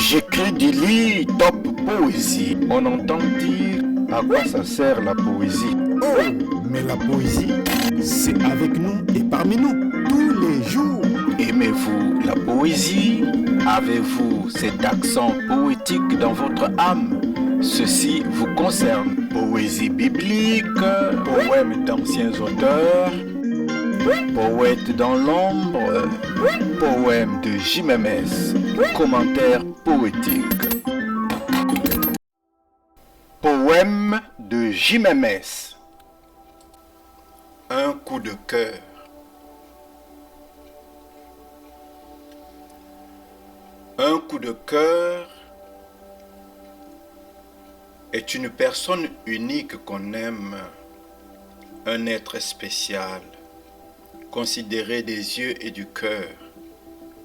J'écris du lit top poésie. On entend dire à quoi ça sert la poésie. Oh, mais la poésie, c'est avec nous et parmi nous, tous les jours. Aimez-vous la poésie? Avez-vous cet accent poétique dans votre âme? Ceci vous concerne. Poésie biblique, poèmes d'anciens auteurs, poètes dans l'ombre, poèmes de JMMS, commentaires poétiques. Poème de JMMS. Un coup de cœur. Un coup de cœur est une personne unique qu'on aime, un être spécial, considéré des yeux et du cœur,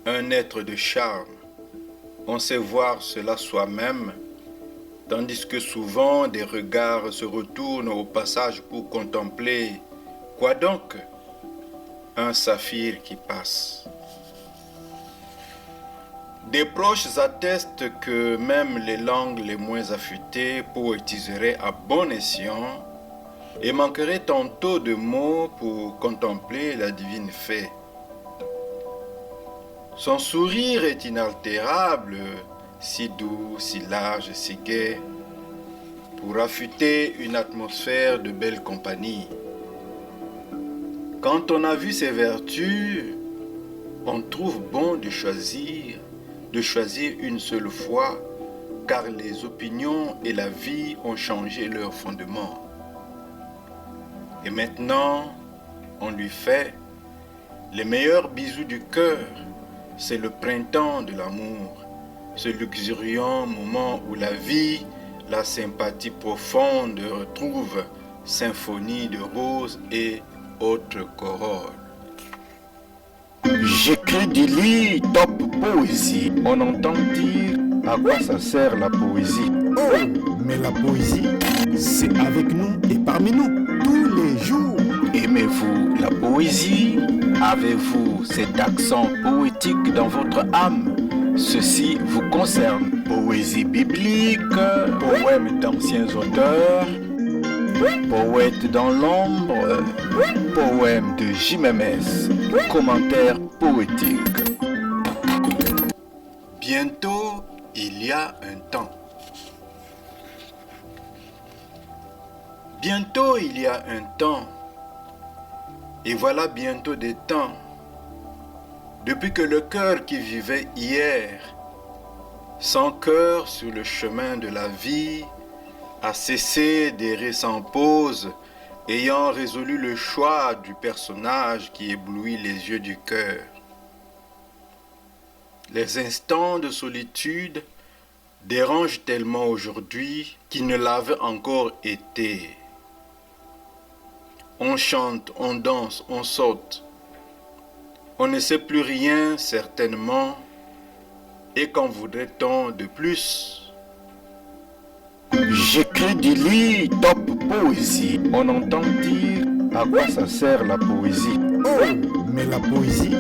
un être de charme. On sait voir cela soi-même, tandis que souvent des regards se retournent au passage pour contempler, quoi donc? Un saphir qui passe. Des proches attestent que même les langues les moins affûtées poétiseraient à bon escient et manqueraient tantôt de mots pour contempler la divine fée. Son sourire est inaltérable, si doux, si large, si gai, pour affûter une atmosphère de belle compagnie. Quand on a vu ses vertus, on trouve bon de choisir une seule fois, car les opinions et la vie ont changé leur fondement. Et maintenant, on lui fait les meilleurs bisous du cœur. C'est le printemps de l'amour, ce luxuriant moment où la vie, la sympathie profonde retrouve symphonie de roses et autres corolles. J'écris du lit top poésie. On entend dire à quoi ça sert la poésie. Oh, mais la poésie, c'est avec nous et parmi nous, tous les jours. Aimez-vous la poésie? Avez-vous cet accent poétique dans votre âme? Ceci vous concerne. Poésie biblique, poèmes d'anciens auteurs, poètes dans l'ombre, poèmes de JMMS, commentaires poétiques. Bientôt, il y a un temps. Bientôt, il y a un temps. Et voilà bientôt des temps. Depuis que le cœur qui vivait hier, sans cœur sur le chemin de la vie, a cessé d'errer sans pause, ayant résolu le choix du personnage qui éblouit les yeux du cœur. Les instants de solitude dérangent tellement aujourd'hui qu'ils ne l'avaient encore été. On chante, on danse, on saute. On ne sait plus rien certainement. Et qu'en voudrait-on de plus? J'écris du lit top poésie. On entend dire à quoi ça sert la poésie. Oh, mais la poésie,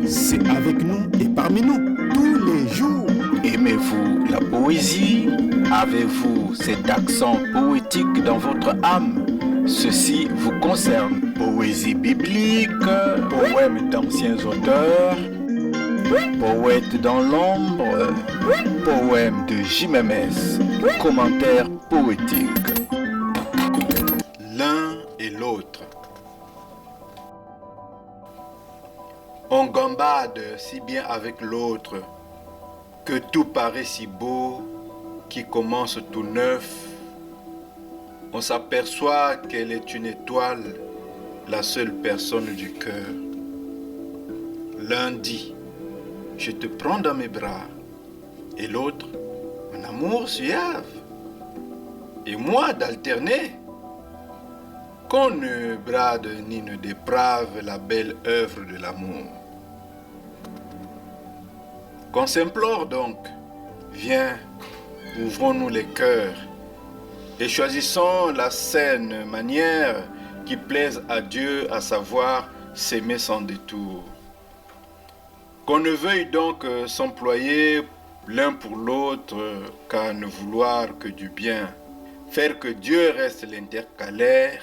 c'est avec nous et parmi nous, tous les jours. Aimez-vous la poésie? Avez-vous cet accent poétique dans votre âme? Ceci vous concerne. Poésie biblique, poèmes d'anciens auteurs, poètes dans l'ombre, poèmes de JMMS, commentaires poétiques. L'un et l'autre. On gambade si bien avec l'autre que tout paraît si beau, qui commence tout neuf. On s'aperçoit qu'elle est une étoile, la seule personne du cœur. L'un dit, je te prends dans mes bras, et l'autre, mon amour suave. Et moi d'alterner. Qu'on ne brade ni ne déprave la belle œuvre de l'amour. Qu'on s'implore donc, viens, ouvrons-nous les cœurs et choisissons la saine manière qui plaise à Dieu, à savoir s'aimer sans détour. Qu'on ne veuille donc s'employer l'un pour l'autre, qu'à ne vouloir que du bien. Faire que Dieu reste l'intercalaire,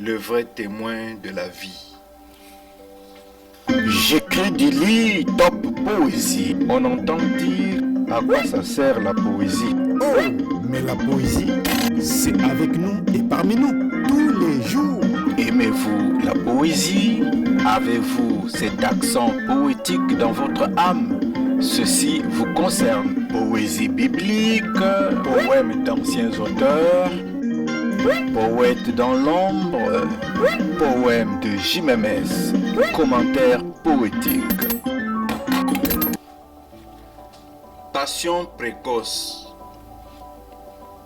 le vrai témoin de la vie. J'écris du lit top poésie. On entend dire à quoi ça sert la poésie. Oh, mais la poésie, c'est avec nous et parmi nous, tous les jours. Aimez-vous la poésie? Avez-vous cet accent poétique dans votre âme? Ceci vous concerne. Poésie biblique, poèmes d'anciens auteurs, poètes dans l'ombre, poèmes de JMMS, commentaires poétiques. Passion précoce.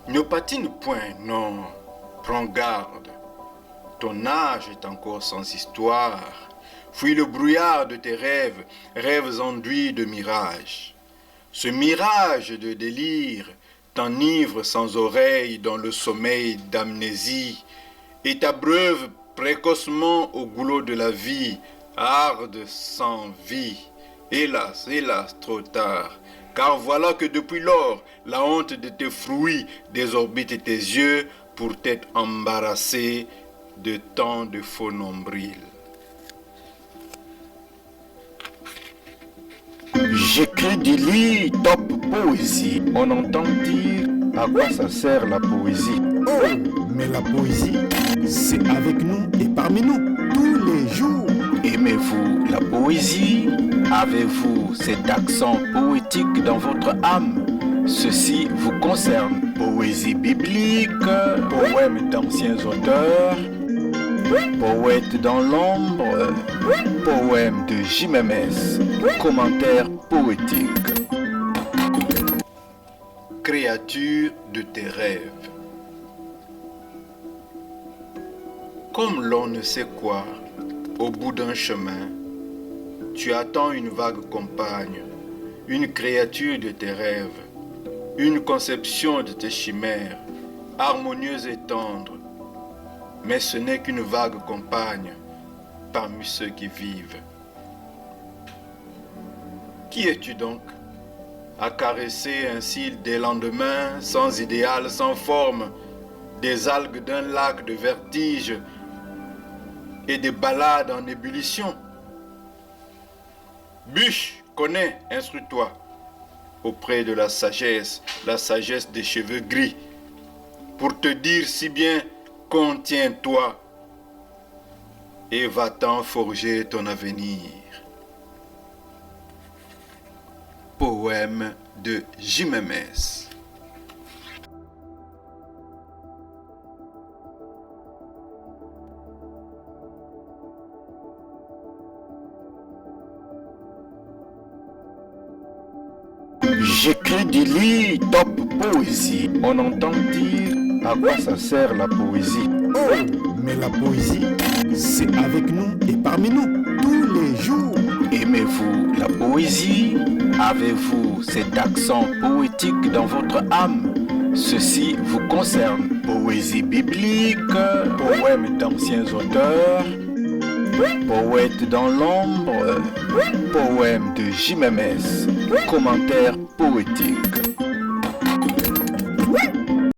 Ne patine point, non, prends garde. Ton âge est encore sans histoire. Fuis le brouillard de tes rêves, rêves enduits de mirages. Ce mirage de délire t'enivre sans oreille dans le sommeil d'amnésie et t'abreuve précocement au goulot de la vie, arde sans vie. Hélas, hélas, trop tard. Car voilà que depuis lors, la honte de tes fruits désorbite tes yeux pour t'être embarrassé de tant de faux nombrils. J'écris du lit top poésie. On entend dire à quoi ça sert la poésie. Oh, mais la poésie, c'est avec nous et parmi nous, tous les jours. Aimez-vous la poésie? Avez-vous cet accent poétique dans votre âme? Ceci vous concerne. Poésie biblique, poèmes d'anciens auteurs, poètes dans l'ombre, poèmes de JMMS, commentaires poétiques. Créature de tes rêves. Comme l'on ne sait quoi, au bout d'un chemin, tu attends une vague compagne, une créature de tes rêves, une conception de tes chimères, harmonieuse et tendre. Mais ce n'est qu'une vague compagne parmi ceux qui vivent. Qui es-tu donc, à caresser ainsi des lendemains sans idéal, sans forme, des algues d'un lac de vertige et des ballades en ébullition? Bûche, connais, instruis-toi auprès de la sagesse des cheveux gris, pour te dire si bien contiens-toi et va-t'en forger ton avenir. Poème de JMMS. J'écris du lit top poésie. On entend dire à quoi ça sert la poésie. Oh, mais la poésie, c'est avec nous et parmi nous, tous les jours. Aimez-vous la poésie? Avez-vous cet accent poétique dans votre âme? Ceci vous concerne. Poésie biblique, poèmes d'anciens auteurs, poètes dans l'ombre, poèmes de JMMS, commentaires poétiques.